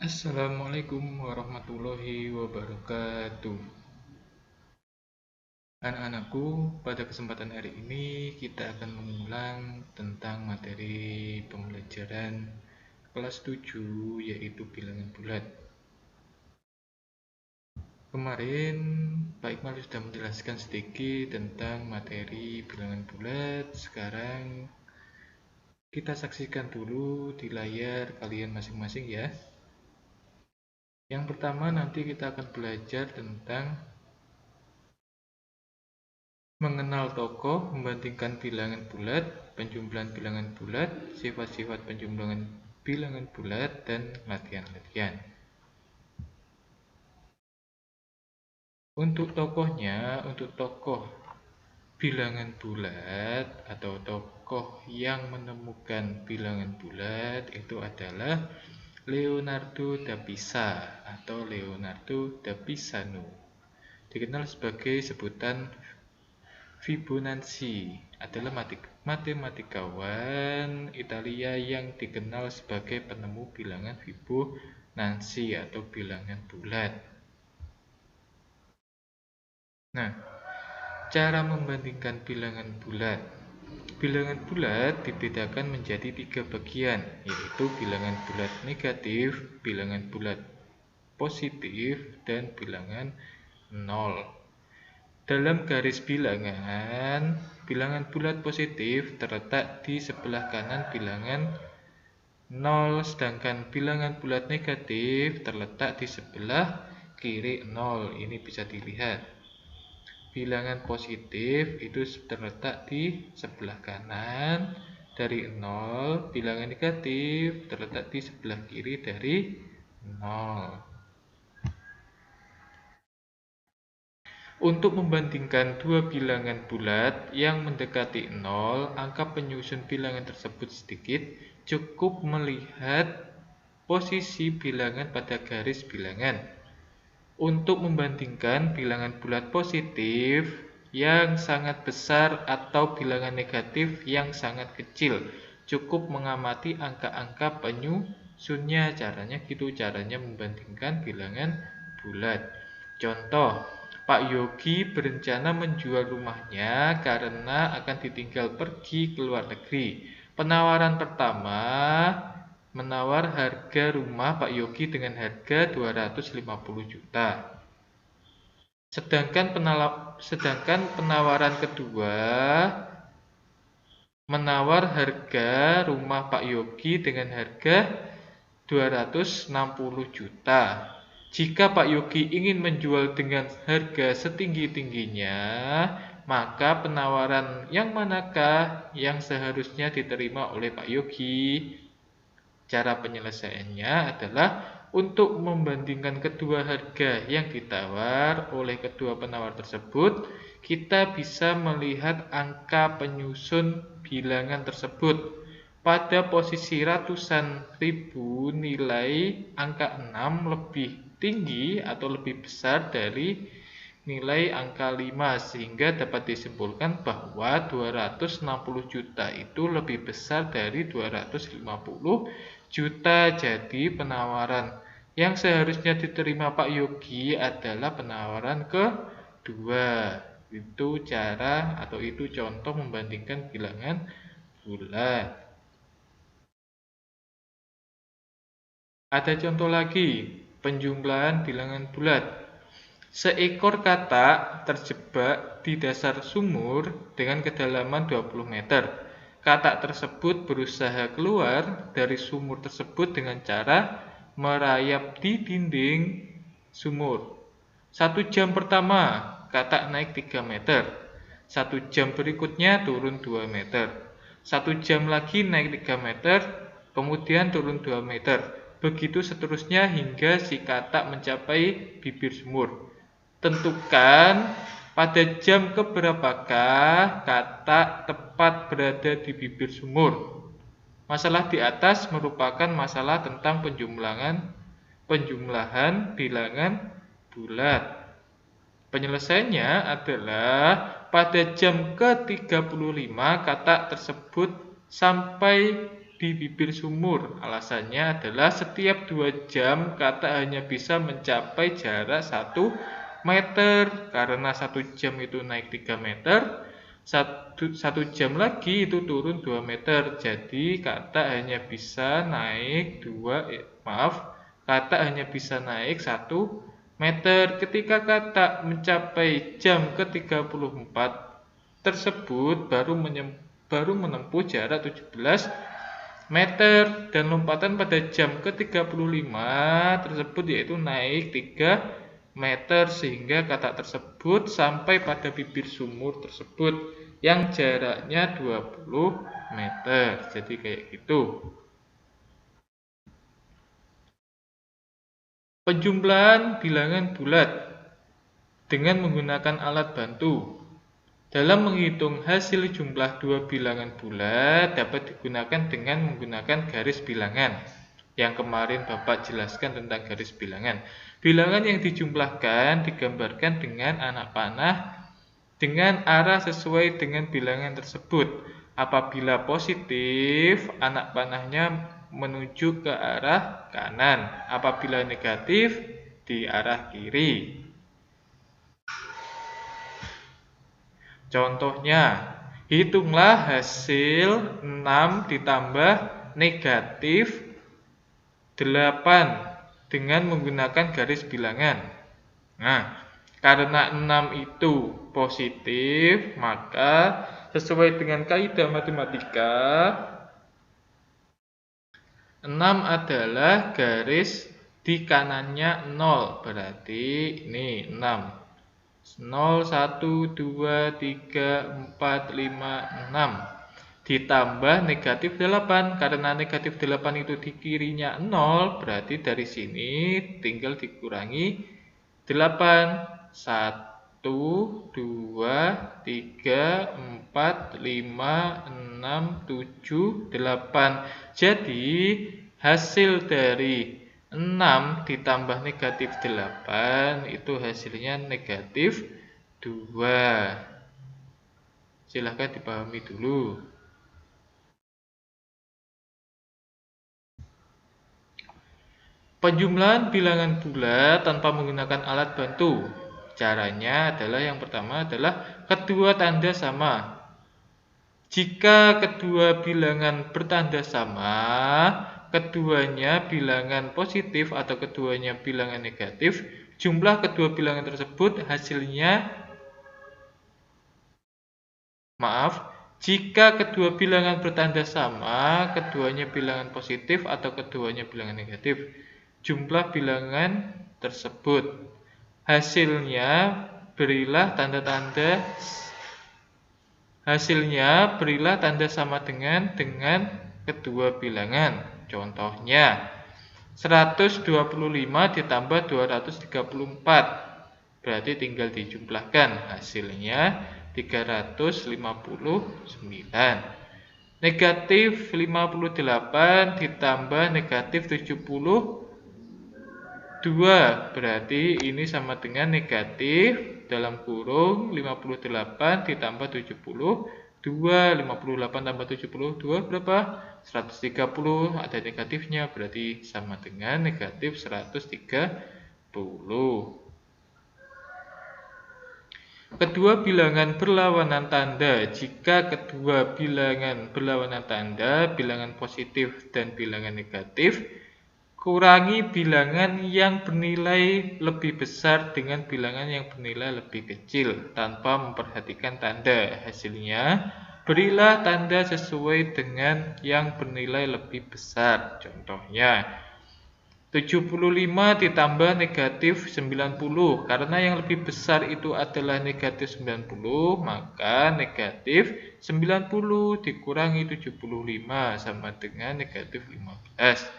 Assalamualaikum warahmatullahi wabarakatuh. Anak-anakku, pada kesempatan hari ini kita akan mengulang tentang materi pembelajaran kelas 7 yaitu bilangan bulat. Kemarin Pak Iqmal sudah menjelaskan sedikit tentang materi bilangan bulat. Sekarang kita saksikan dulu di layar kalian masing-masing ya. Yang pertama nanti kita akan belajar tentang mengenal tokoh, membandingkan bilangan bulat, penjumlahan bilangan bulat, sifat-sifat penjumlahan bilangan bulat, dan latihan-latihan. Untuk tokohnya, untuk tokoh bilangan bulat atau tokoh yang menemukan bilangan bulat itu adalah Leonardo da Pisa atau Leonardo da Pisano. Dikenal sebagai sebutan Fibonacci adalah matematikawan Italia yang dikenal sebagai penemu bilangan Fibonacci atau bilangan bulat. Nah, cara membandingkan bilangan bulat. Bilangan bulat dibedakan menjadi 3 bagian, yaitu bilangan bulat negatif, bilangan bulat positif, dan bilangan nol. Dalam garis bilangan, bilangan bulat positif terletak di sebelah kanan bilangan 0, sedangkan bilangan bulat negatif terletak di sebelah kiri 0. Ini bisa dilihat. Bilangan positif itu terletak di sebelah kanan dari 0, bilangan negatif terletak di sebelah kiri dari 0. Untuk membandingkan dua bilangan bulat yang mendekati 0, angka penyusun bilangan tersebut sedikit, cukup melihat posisi bilangan pada garis bilangan. Untuk membandingkan bilangan bulat positif yang sangat besar atau bilangan negatif yang sangat kecil, cukup mengamati angka-angka penyusunnya. Caranya membandingkan bilangan bulat. Contoh, Pak Yogi berencana menjual rumahnya karena akan ditinggal pergi ke luar negeri. Penawaran pertama menawar harga rumah Pak Yogi dengan harga 250 juta. Sedangkan penawaran kedua menawar harga rumah Pak Yogi dengan harga 260 juta. Jika Pak Yogi ingin menjual dengan harga setinggi-tingginya, maka penawaran yang manakah yang seharusnya diterima oleh Pak Yogi? Cara penyelesaiannya adalah untuk membandingkan kedua harga yang ditawar oleh kedua penawar tersebut, kita bisa melihat angka penyusun bilangan tersebut. Pada posisi ratusan ribu, nilai angka 6 lebih tinggi atau lebih besar dari nilai angka 5, sehingga dapat disimpulkan bahwa 260 juta itu lebih besar dari 250 juta. Jadi penawaran yang seharusnya diterima Pak Yogi adalah penawaran kedua. Itu cara atau itu contoh membandingkan bilangan bulat. Ada contoh lagi, penjumlahan bilangan bulat. Seekor katak terjebak di dasar sumur dengan kedalaman 20 meter. Katak tersebut berusaha keluar dari sumur tersebut dengan cara merayap di dinding sumur. 1 jam pertama, katak naik 3 meter. 1 jam berikutnya turun 2 meter. 1 jam lagi naik 3 meter, kemudian turun 2 meter. Begitu seterusnya hingga si katak mencapai bibir sumur. Tentukan pada jam keberapakah katak tepat berada di bibir sumur. Masalah di atas merupakan masalah tentang penjumlahan bilangan bulat. Penyelesaiannya adalah pada jam ke-35 katak tersebut sampai di bibir sumur. Alasannya adalah setiap 2 jam kata hanya bisa mencapai jarak 1 meter. Karena 1 jam itu naik 3 meter, satu jam lagi itu turun 2 meter. Jadi kata hanya bisa naik 1 meter. Ketika kata mencapai jam ke-34 tersebut baru menempuh jarak 17 meter, dan lompatan pada jam ke-35 tersebut yaitu naik 3 meter, sehingga kata tersebut sampai pada bibir sumur tersebut yang jaraknya 20 meter. Jadi kayak gitu. Penjumlahan bilangan bulat dengan menggunakan alat bantu. Dalam menghitung hasil jumlah 2 bilangan bulat dapat digunakan dengan menggunakan garis bilangan. Yang kemarin Bapak jelaskan tentang garis bilangan. Bilangan yang dijumlahkan digambarkan dengan anak panah dengan arah sesuai dengan bilangan tersebut. Apabila positif, anak panahnya menuju ke arah kanan. Apabila negatif, di arah kiri. Contohnya, hitunglah hasil 6 ditambah negatif 8 dengan menggunakan garis bilangan. Nah, karena 6 itu positif, maka sesuai dengan kaidah matematika, 6 adalah garis di kanannya 0. Berarti ini 6. 0, 1, 2, 3, 4, 5, 6 ditambah negatif 8. Karena negatif 8 itu di kirinya 0, berarti dari sini tinggal dikurangi 8. 1, 2, 3, 4, 5, 6, 7, 8. Jadi hasil dari 6 ditambah negatif 8 itu hasilnya negatif 2. Silahkan dipahami dulu. Penjumlahan bilangan bulat tanpa menggunakan alat bantu. Caranya adalah yang pertama adalah kedua tanda sama. Jika kedua bilangan bertanda sama, keduanya bilangan positif atau keduanya bilangan negatif, jumlah kedua bilangan tersebut jika kedua bilangan bertanda sama, keduanya bilangan positif atau keduanya bilangan negatif, jumlah bilangan tersebut hasilnya berilah tanda sama dengan kedua bilangan. Contohnya 125 ditambah 234, berarti tinggal dijumlahkan, hasilnya 359. Negatif 58 ditambah negatif 72, berarti ini sama dengan negatif dalam kurung 58 ditambah 72. 58 tambah 72 berapa? 130, ada negatifnya, berarti sama dengan negatif 130. Kedua bilangan berlawanan tanda. Jika kedua bilangan berlawanan tanda, bilangan positif dan bilangan negatif, kurangi bilangan yang bernilai lebih besar dengan bilangan yang bernilai lebih kecil tanpa memperhatikan tanda. Hasilnya, berilah tanda sesuai dengan yang bernilai lebih besar. Contohnya, 75 ditambah negatif 90. Karena yang lebih besar itu adalah negatif 90, maka negatif 90 dikurangi 75 sama dengan negatif 15.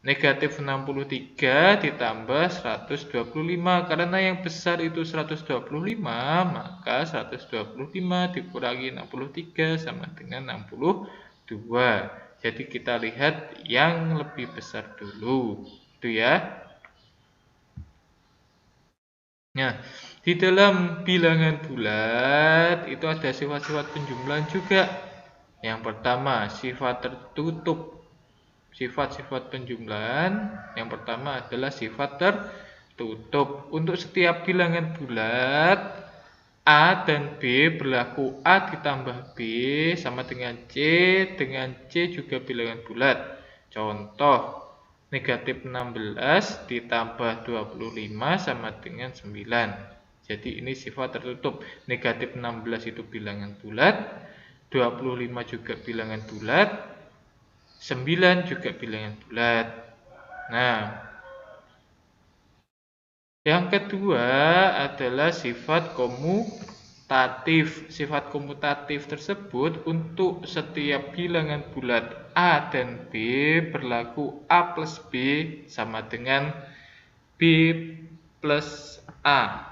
Negatif 63 ditambah 125. Karena yang besar itu 125, maka 125 dikurangi 63 sama dengan 62. Jadi kita lihat yang lebih besar dulu, itu ya. Nah, di dalam bilangan bulat itu ada sifat-sifat penjumlahan juga. Yang pertama, sifat tertutup. Sifat-sifat penjumlahan yang pertama adalah sifat tertutup. Untuk setiap bilangan bulat, A dan B berlaku A ditambah B sama dengan C juga bilangan bulat. Contoh, negatif 16 ditambah 25 sama dengan 9. Jadi ini sifat tertutup. Negatif 16 itu bilangan bulat, 25 juga bilangan bulat, 9 juga bilangan bulat. Nah, yang kedua adalah sifat komutatif. Sifat komutatif tersebut untuk setiap bilangan bulat A dan B berlaku A plus B sama dengan B plus A,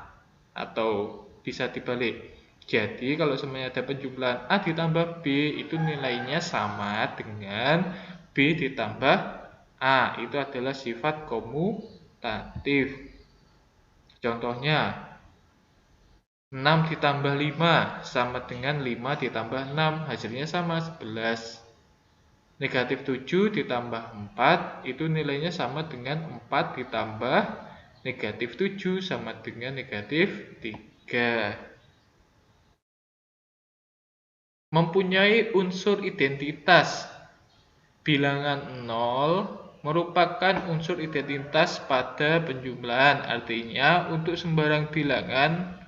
atau bisa dibalik. Jadi kalau semuanya ada penjumlahan A ditambah B itu nilainya sama dengan B ditambah A. Itu adalah sifat komutatif. Contohnya 6 ditambah 5 sama dengan 5 ditambah 6, hasilnya sama 11. Negatif 7 ditambah 4 itu nilainya sama dengan 4 ditambah negatif 7 sama dengan negatif 3. Mempunyai unsur identitas. Bilangan 0 merupakan unsur identitas pada penjumlahan. Artinya untuk sembarang bilangan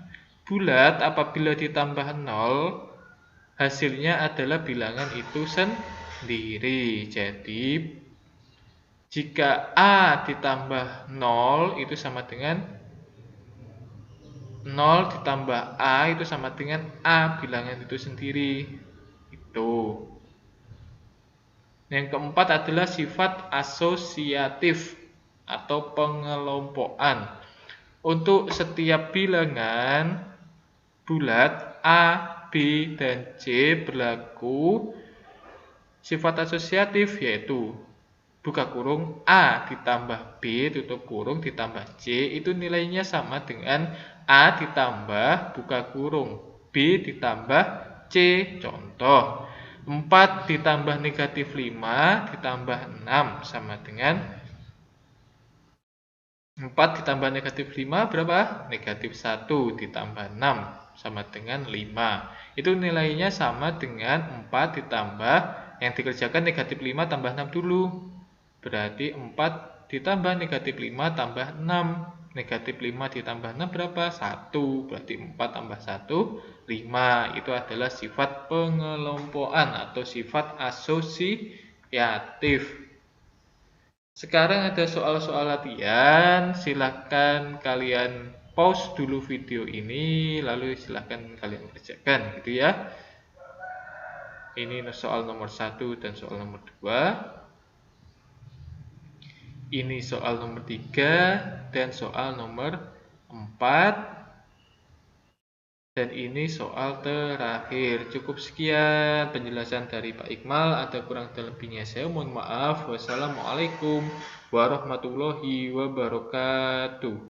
bulat apabila ditambah 0 hasilnya adalah bilangan itu sendiri. Jadi jika A ditambah 0 itu sama dengan 0 ditambah A itu sama dengan A bilangan itu sendiri. Itu. Yang keempat adalah sifat asosiatif atau pengelompokan. Untuk setiap bilangan bulat A, B, dan C berlaku sifat asosiatif, yaitu buka kurung A ditambah B tutup kurung ditambah C itu nilainya sama dengan A ditambah buka kurung B ditambah C. Contoh, 4 ditambah negatif 5 ditambah 6 sama dengan 4 ditambah negatif 5 berapa? Negatif 1 ditambah 6 sama dengan 5. Itu nilainya sama dengan 4 ditambah, yang dikerjakan negatif 5 tambah 6 dulu. Berarti 4 ditambah negatif 5 tambah 6. Negatif 5 ditambah 6 berapa? 1. Berarti 4 tambah 1, 5. Itu adalah sifat pengelompokan atau sifat asosiatif. Sekarang ada soal-soal latihan. Silahkan kalian pause dulu video ini, lalu silahkan kalian kerjakan gitu ya. Ini soal nomor 1 dan soal nomor 2. Ini soal nomor 3 dan soal nomor 4. Dan ini soal terakhir. Cukup sekian penjelasan dari Pak Iqmal. Ada kurang dan lebihnya saya mohon maaf. Wassalamualaikum warahmatullahi wabarakatuh.